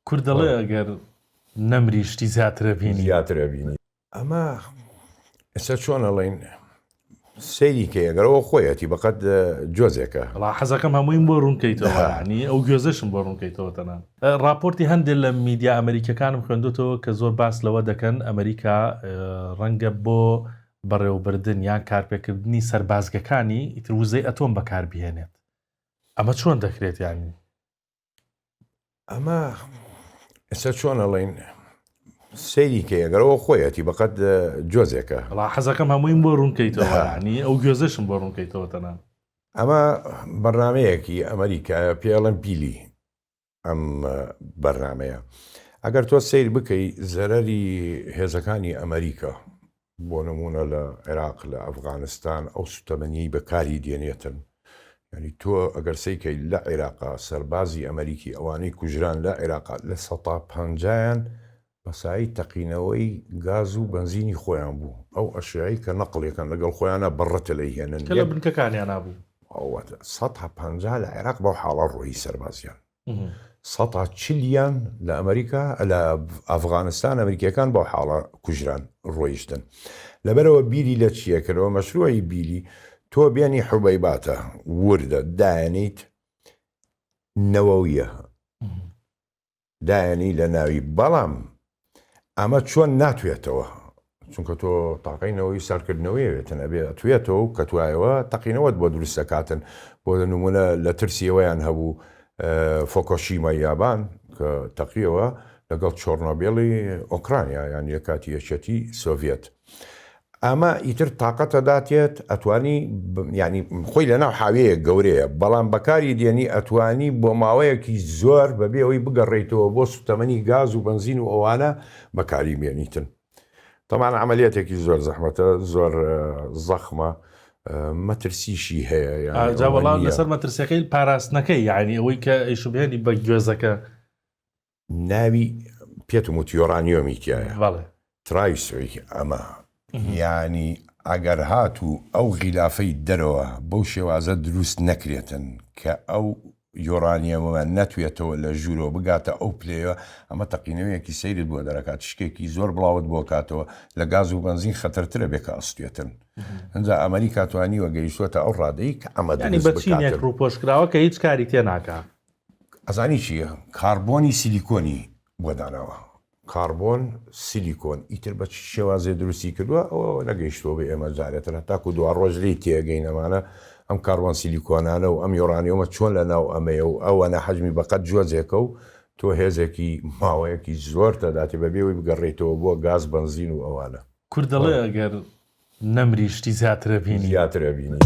کورد دەڵێ ئەگەر نەمری شتی زیاترە بینی زیاترە بینی ئەمە ئێستا چۆن ئەڵێن سەیری کە ئەگەرەوە خۆیەتی بەقەت جۆزێکە بەڵا حەزەکەم هەمووین بۆ ڕوونکەیتەوە ینی ئەو گوێزەشم بۆ ڕوونکەیتەوە تەنان راپۆرتی هەندێک لە میدیا ئەمریکەکانم خوێندوتەوە کە زۆر باس لەوە دەکەن ئەمریکا ڕەنگە بۆ بەڕێوەبردن یان کارپێکردنی سەربازگەکانی ئیتر وزەی ئەتۆم بەکاربهێنێت ئەمە چۆن دەکرێت ینی ئەمە ئێستا چۆن ئەڵێن سەیری کە ئەگەرەوە خۆیەتی بەقەت جۆزێکە بەڵا حەزەکەم هەمووین بۆ ڕوونکەیتەوە ینی ئەو گوێزەشم بۆ ڕوونکەیتەوە تەنان ئەمە بەرنمەیەکی ئەمریکایە پێڵم پیلی ئەم بەرنمەیە ئەگەر تۆ سیر بکەی زەرەری هێزەکانی ئەمریکا بۆ نمونە لە عێراق لە ئەفغانستان ئەو سوتەمەنی بەکاری دێنێتن ینی تۆ ئەگەر سیکەی لە عێراقا سەربازی ئەمریکی ئەوانەی کوژران لە عێراقا لە 150یان بەسایی تەقینەوەی گاز و بنزینی خۆیان بوو ئەو ئەشیایی کە نەقڵێکن لەگەڵ خۆیانە بەڕەتە لە هێنن کە لە بنکەکانیان نابوو 150 لە عێراق بەو حاڵە ڕۆیی سەربازیان 140یان لە ئەمریکا لە ئەفغانستان ئەمریکیەکان بەو حاڵە کوژران ڕۆیشتن لەبەرەوە بیری لە چیەکەەوە مەشروعی بیری تۆ بێنی حوبەیباتە وردە دایانیت نەوەویە دایانی لە ناوی بەڵام ئەمە چۆن ناتوێتەوە چونکە تۆ تاقینەوەی سەرکردنەوەیەوێتن ئەبێ توێتەوە کە توایەوە تەقینەوەت بۆ دروستەکاتن بۆ نمونە لە ترسیەوەیان هەبوو فۆکۆشیمە یابان کە تەقیەوە لەگەڵ چۆرنۆبیڵی ئۆکرانیا یان یەکاتی یەکێتی سۆڤێت ئەمە ئیتر تااقەتە داتێت ئەتوانی ینی خۆی لەناو حاوەیە گەورەیە بەڵام بەکاری دێنی ئەتوانی بۆ ماوەیەکی زۆر بەبێ ئەوەی بگەڕێیتەوە بۆ سوتەمەنی گاز و بنزین و ئەوانە بەکاری مێنیتن تەمان عملیاتێکی زۆر زەحمەتە زۆر زەخمە مەترسیشی هەیە جا وەڵام لەسەر مەترسیەکەی پاراستنەکەی یعنی ئەوەی کە ئیشبێنی بە گوێزەکە ناوی پێتم وتی یۆرانیۆمیتیایە بەڵێ ترایسۆی ئەمە ینی ئەگەر هاتوو ئەو غیلافەی دەرەوە بەو شێوازە دروست نەکرێتن کە ئەو یۆرانیەمە نەتوێتەوە لە ژوورۆ بگاتە ئەو پلەیە ئەمە تەقینەوەیەکی سەیرت بۆ دەرەکات شتێکی زۆر بڵاوت بۆ کاتەوە لە گاز و بنزین خەتەرترە بێکە ئەستێتن هەنجا ئەمریکا توانیوە گەیشتوەتە ئەو ڕادەی کە ئەمە بەچینێک ڕووپۆشکراوە کە هیچ کاری تێ ناکات ئەزانی چییە کاربۆنی سیلیکۆنی بۆدانەوە کاربۆن سیلیکۆن ئیتر بە شێوازێ دروستی کردووە ئەوە نەگەیشتەوە بە ئێمە جارێتەنە تاکو دو ڕۆژ لی تێگەینەمانە ئەم کاربۆن سیلیکۆنانە و ئەم یۆرانیۆمە چۆن لە ناو ئەمەیە و ئەوەنە حەجمی بەقەت جۆزێکە و تۆ هێزێکی ماوەیەکی زۆر تەداتی بەبێەوەی بگەڕێتەوە بۆ گاز بنزین و ئەوانە کورد دەڵێ ئەگەر نەمری شتی زیاترە بینی زیاترە بینی